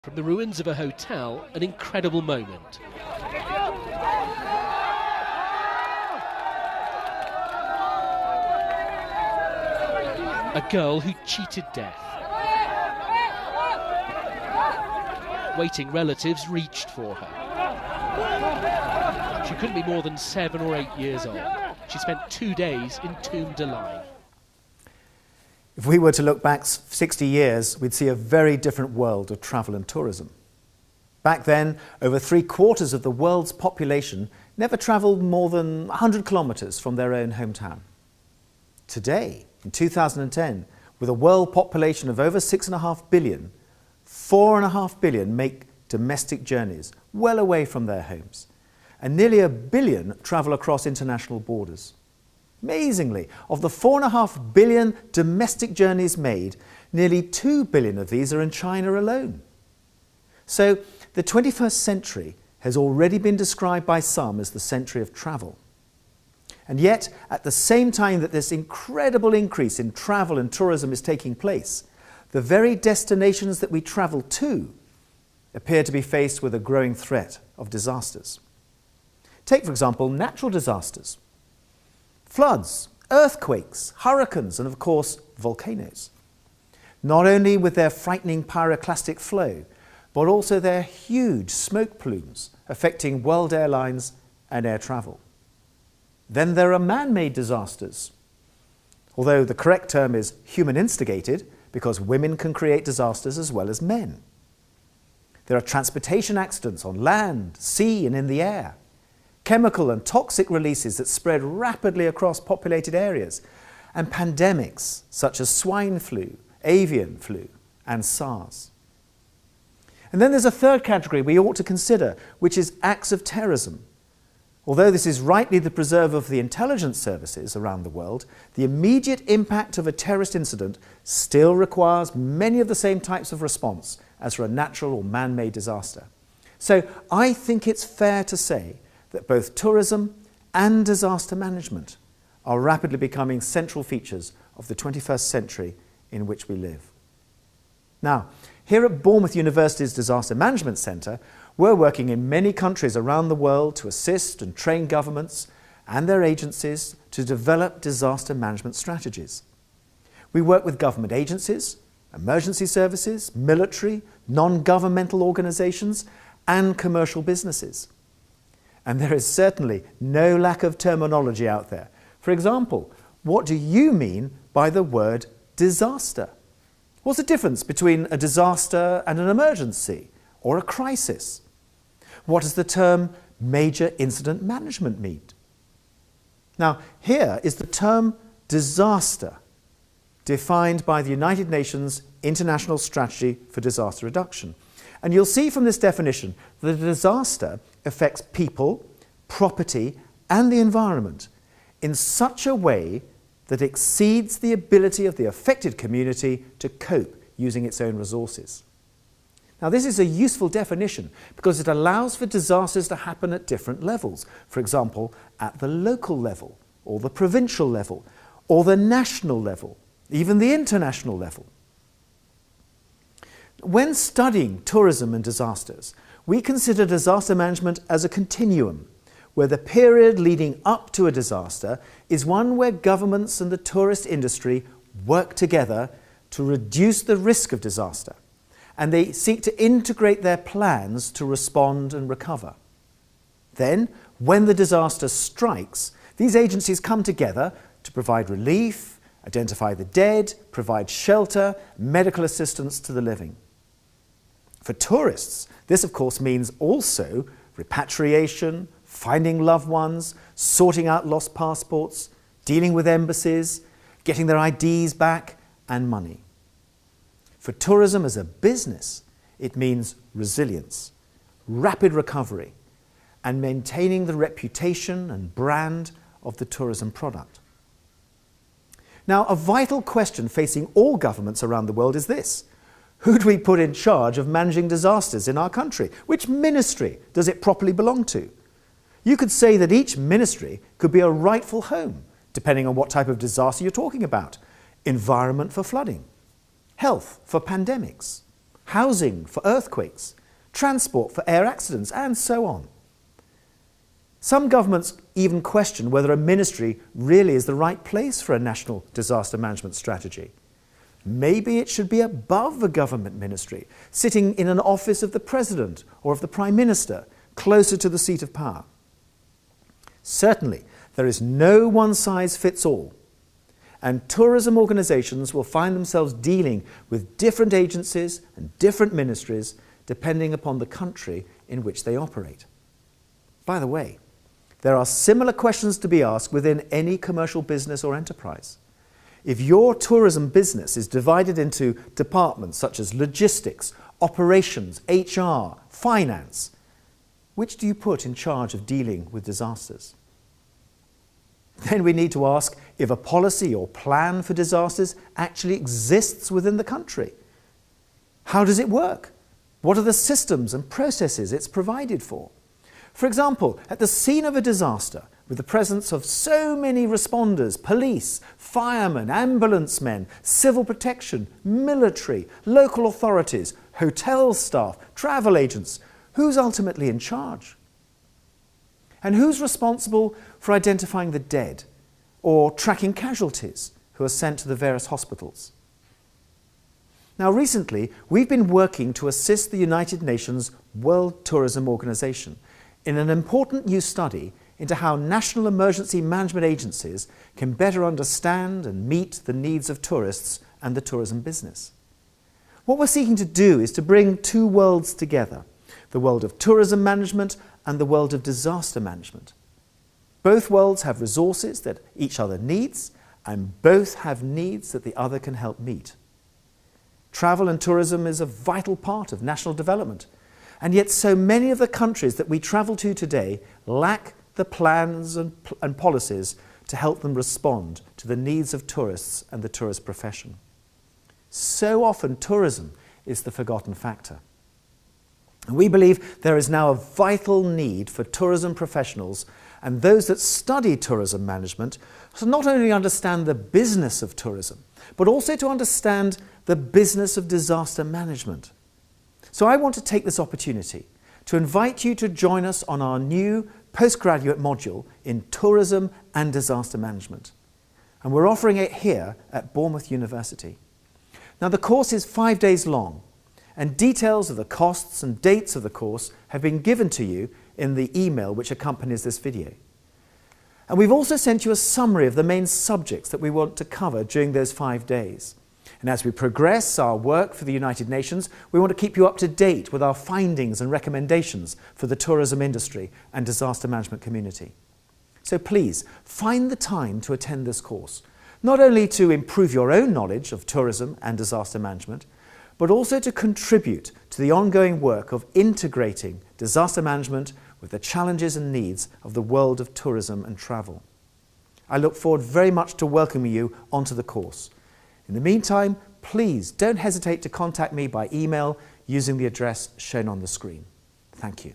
From the ruins of a hotel, an incredible moment. A girl who cheated death. Waiting relatives reached for her. She couldn't be more than 7 or 8 years old. She spent 2 days entombed alive. If we were to look back 60 years, we'd see a very different world of travel and tourism. Back then, over 3/4 of the world's population never travelled more than 100 kilometres from their own hometown. Today, in 2010, with a world population of over 6.5 billion, 4.5 billion make domestic journeys well away from their homes, and nearly 1 billion travel across international borders. Amazingly, of the 4.5 billion domestic journeys made, nearly 2 billion of these are in China alone. So the 21st century has already been described by some as the century of travel. And yet, at the same time that this incredible increase in travel and tourism is taking place, the very destinations that we travel to appear to be faced with a growing threat of disasters. Take, for example, natural disasters. Floods, earthquakes, hurricanes, and of course, volcanoes. Not only with their frightening pyroclastic flow, but also their huge smoke plumes affecting world airlines and air travel. Then there are man-made disasters. Although the correct term is human-instigated, because women can create disasters as well as men. There are transportation accidents on land, sea, and in the air. Chemical and toxic releases that spread rapidly across populated areas, and pandemics such as swine flu, avian flu, and SARS. And then there's a third category we ought to consider, which is acts of terrorism. Although this is rightly the preserve of the intelligence services around the world, the immediate impact of a terrorist incident still requires many of the same types of response as for a natural or man-made disaster. So I think it's fair to say that both tourism and disaster management are rapidly becoming central features of the 21st century in which we live. Now, here at Bournemouth University's Disaster Management Centre, we're working in many countries around the world to assist and train governments and their agencies to develop disaster management strategies. We work with government agencies, emergency services, military, non-governmental organisations, and commercial businesses. And there is certainly no lack of terminology out there. For example, what do you mean by the word disaster? What's the difference between a disaster and an emergency or a crisis? What does the term major incident management mean? Now, here is the term disaster, defined by the United Nations International Strategy for Disaster Reduction. And you'll see from this definition that a disaster affects people, property, and the environment in such a way that exceeds the ability of the affected community to cope using its own resources. Now, this is a useful definition because it allows for disasters to happen at different levels. For example, at the local level, or the provincial level, or the national level, even the international level. When studying tourism and disasters, we consider disaster management as a continuum, where the period leading up to a disaster is one where governments and the tourist industry work together to reduce the risk of disaster, and they seek to integrate their plans to respond and recover. Then, when the disaster strikes, these agencies come together to provide relief, identify the dead, provide shelter, medical assistance to the living. For tourists, this of course means also repatriation, finding loved ones, sorting out lost passports, dealing with embassies, getting their IDs back, and money. For tourism as a business, it means resilience, rapid recovery, and maintaining the reputation and brand of the tourism product. Now, a vital question facing all governments around the world is this: who do we put in charge of managing disasters in our country? Which ministry does it properly belong to? You could say that each ministry could be a rightful home, depending on what type of disaster you're talking about. Environment for flooding, health for pandemics, housing for earthquakes, transport for air accidents, and so on. Some governments even question whether a ministry really is the right place for a national disaster management strategy. Maybe it should be above a government ministry, sitting in an office of the President or of the Prime Minister, closer to the seat of power. Certainly, there is no one-size-fits-all, and tourism organisations will find themselves dealing with different agencies and different ministries depending upon the country in which they operate. By the way, there are similar questions to be asked within any commercial business or enterprise. If your tourism business is divided into departments such as logistics, operations, HR, finance, which do you put in charge of dealing with disasters? Then we need to ask if a policy or plan for disasters actually exists within the country. How does it work? What are the systems and processes it's provided for? For example, at the scene of a disaster, with the presence of so many responders, police, firemen, ambulance men, civil protection, military, local authorities, hotel staff, travel agents, who's ultimately in charge? And who's responsible for identifying the dead or tracking casualties who are sent to the various hospitals? Now, recently, we've been working to assist the United Nations World Tourism Organization in an important new study into how national emergency management agencies can better understand and meet the needs of tourists and the tourism business. What we're seeking to do is to bring two worlds together, the world of tourism management and the world of disaster management. Both worlds have resources that each other needs, and both have needs that the other can help meet. Travel and tourism is a vital part of national development, and yet so many of the countries that we travel to today lack the plans and policies to help them respond to the needs of tourists and the tourist profession. So often tourism is the forgotten factor. And we believe there is now a vital need for tourism professionals and those that study tourism management to not only understand the business of tourism, but also to understand the business of disaster management. So I want to take this opportunity to invite you to join us on our new postgraduate module in tourism and disaster management. And we're offering it here at Bournemouth University. Now, the course is 5 days long, and details of the costs and dates of the course have been given to you in the email which accompanies this video. And we've also sent you a summary of the main subjects that we want to cover during those 5 days. And as we progress our work for the United Nations, we want to keep you up to date with our findings and recommendations for the tourism industry and disaster management community. So please, find the time to attend this course, not only to improve your own knowledge of tourism and disaster management, but also to contribute to the ongoing work of integrating disaster management with the challenges and needs of the world of tourism and travel. I look forward very much to welcoming you onto the course. In the meantime, please don't hesitate to contact me by email using the address shown on the screen. Thank you.